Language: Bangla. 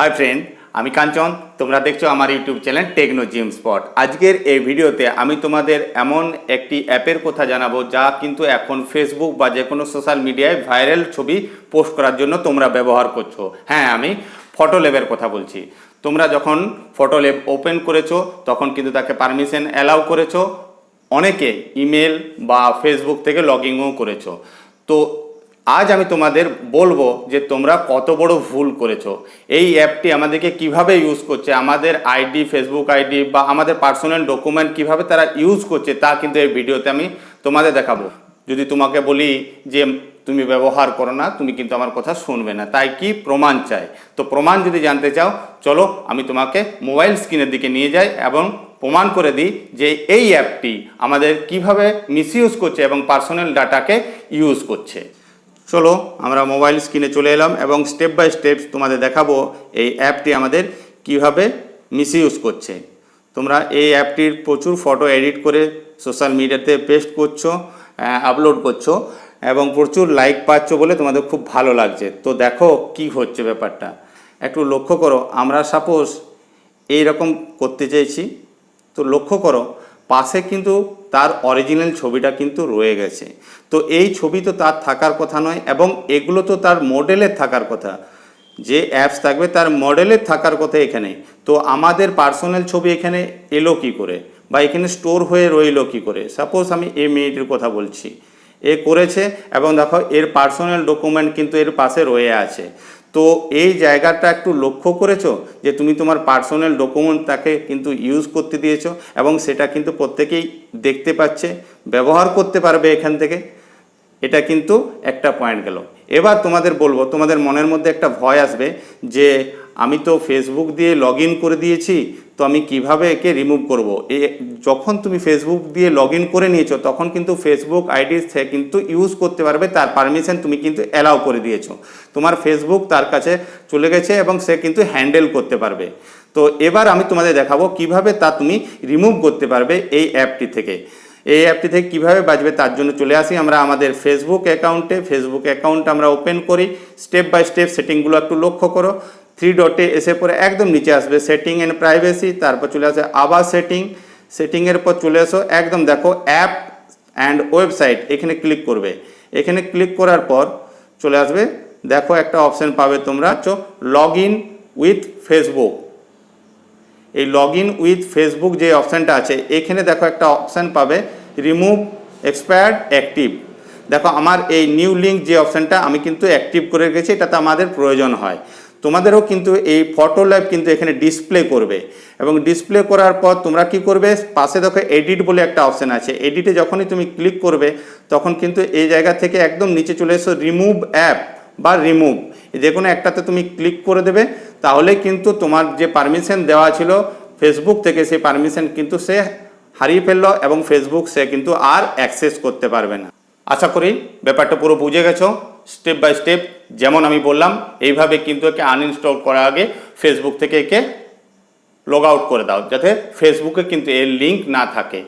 हाय फ्रेंड आमी कांचन তোমরা দেখছো আমার YouTube channel Techno Gym Spot. আজকের এই ভিডিওতে আমি তোমাদের এমন একটি অ্যাপের কথা জানাবো যা কিন্তু এখন ফেসবুক বা যে কোনো সোশ্যাল মিডিয়ায় ভাইরাল ছবি পোস্ট করার জন্য তোমরা ব্যবহার করছো। হ্যাঁ, আমি ফটোল্যাবের কথা বলছি। তোমরা যখন ফটোল্যাব ওপেন করেছো তখন কিন্তু তাকে পারমিশন অ্যালাউ করেছো, অনেকে ইমেল বা ফেসবুক থেকে লগইনও করেছো। তো আজ আমি তোমাদের বলবো যে তোমরা কত বড় ভুল করেছো। এই অ্যাপটি আমাদেরকে কিভাবে ইউজ করছে, আমাদের আইডি, ফেসবুক আইডি বা আমাদের পার্সোনাল ডকুমেন্ট কিভাবে তারা ইউজ করছে তা কিন্তু এই ভিডিওতে আমি তোমাদের দেখাবো। যদি তোমাকে বলি যে তুমি ব্যবহার করো না, তুমি কিন্তু আমার কথা শুনবে না। তাই কি প্রমাণ চাই। তো প্রমাণ যদি জানতে চাও চলো আমি তোমাকে মোবাইল স্ক্রিনের দিকে নিয়ে যাই এবং প্রমাণ করে দিই যে এই অ্যাপটি আমাদের কিভাবে মিসইউজ করছে এবং পার্সোনাল ডাটাকে ইউজ করছে। চলো আমরা মোবাইল স্ক্রিনে চলে এলাম এবং স্টেপ বাই স্টেপ তোমাদের দেখাবো এই অ্যাপটি আমাদের কিভাবে মিসইউজ করছে। তোমরা এই অ্যাপটির প্রচুর ফটো এডিট করে সোশ্যাল মিডিয়াতে পেস্ট করছো, আপলোড করছো এবং প্রচুর লাইক পাচ্ছ বলে তোমাদের খুব ভালো লাগছে। তো দেখো কি হচ্ছে ব্যাপারটা, একটু লক্ষ্য করো। আমরা সাপোজ এইরকম করতে চাইছি, তো লক্ষ্য করো পাশে কিন্তু তার অরিজিনাল ছবিটা কিন্তু রয়ে গেছে। তো এই ছবি তো তার থাকার কথা নয় এবং এগুলো তো তার মডেলের থাকার কথা। যে অ্যাপস থাকবে তার মডেলের থাকার কথা এখানে। তো আমাদের পার্সোনাল ছবি এখানে এলো কী করে বা এখানে স্টোর হয়ে রইলো কী করে। সাপোজ আমি এই মেয়েটির কথা বলছি, এ করেছে এবং দেখো এর পার্সোনাল ডকুমেন্ট কিন্তু এর পাশে রয়ে আছে। তো এই জায়গাটা একটু লক্ষ্য করেছো যে তুমি তোমার পার্সোনাল ডকুমেন্ট তাকে কিন্তু ইউজ করতে দিয়েছো এবং সেটা কিন্তু প্রত্যেকেই দেখতে পাচ্ছে, ব্যবহার করতে পারবে এখান থেকে। এটা কিন্তু একটা পয়েন্ট গেল। এবার তোমাদের বলবো, তোমাদের মনের মধ্যে একটা ভয় আসবে যে আমি তো ফেসবুক দিয়ে লগ ইন করে দিয়েছি, তো আমি কিভাবে একে রিমুভ করব। যখন তুমি ফেসবুক দিয়ে লগ ইন করে নিয়েছো তখন কিন্তু ফেসবুক আইডি সে কিন্তু ইউজ করতে পারবে, তার পারমিশন তুমি কিন্তু অ্যালাউ করে দিয়েছো। তোমার ফেসবুক তার কাছে চলে গেছে এবং সে কিন্তু হ্যান্ডেল করতে পারবে। তো এবার আমি তোমাদের দেখাবো কিভাবে তা তুমি রিমুভ করতে পারবে এই অ্যাপটি থেকে। এই অ্যাপটি থেকে কীভাবে বাঁচবে তার জন্য চলে আসি আমরা আমাদের ফেসবুক অ্যাকাউন্টে। ফেসবুক অ্যাকাউন্ট আমরা ওপেন করি, স্টেপ বাই স্টেপ সেটিংগুলো একটু লক্ষ্য করো। 3 ডটে এসে পরে একদম নিচে আসবে সেটিং অ্যান্ড প্রাইভেসি, তারপর চলে আসে আবার সেটিংয়ের পর চলে আসো একদম দেখো অ্যাপ অ্যান্ড ওয়েবসাইট, এখানে ক্লিক করবে। এখানে ক্লিক করার পর চলে আসবে দেখো একটা অপশান পাবে তোমরা লগ ইন উইথ ফেসবুক। এই লগ ইন উইথ ফেসবুক যে অপশানটা আছে এখানে দেখো একটা অপশান পাবে রিমুভ এক্সপায়ার্ড অ্যাক্টিভ। দেখো আমার এই নিউ লিঙ্ক যে অপশানটা আমি কিন্তু অ্যাক্টিভ করে রেখেছি, এটাতে আমাদের প্রয়োজন হয়। তোমাদেরও কিন্তু এই ফটোল্যাব কিন্তু এখানে ডিসপ্লে করবে এবং ডিসপ্লে করার পর তোমরা কি করবে, পাশে দেখো এডিট বলে একটা অপশান আছে। এডিটে যখনই তুমি ক্লিক করবে তখন কিন্তু এই জায়গা থেকে একদম নিচে চলে এসো রিমুভ অ্যাপ বা রিমুভ, যে কোনো একটাতে তুমি ক্লিক করে দেবে। তাহলে কিন্তু তোমার যে পারমিশন দেওয়া ছিল ফেসবুক থেকে সেই পারমিশন কিন্তু সে হারিয়ে ফেললো এবং ফেসবুক সে কিন্তু আর অ্যাক্সেস করতে পারবে না। আশা করি ব্যাপারটা পুরো বুঝে গেছো। স্টেপ বাই স্টেপ যেমন আমি বললাম এইভাবে কিন্তু একে আনইনস্টল করার আগে ফেসবুক থেকে একে লগ আউট করে দাও, যাতে ফেসবুকে কিন্তু এর লিঙ্ক না থাকে।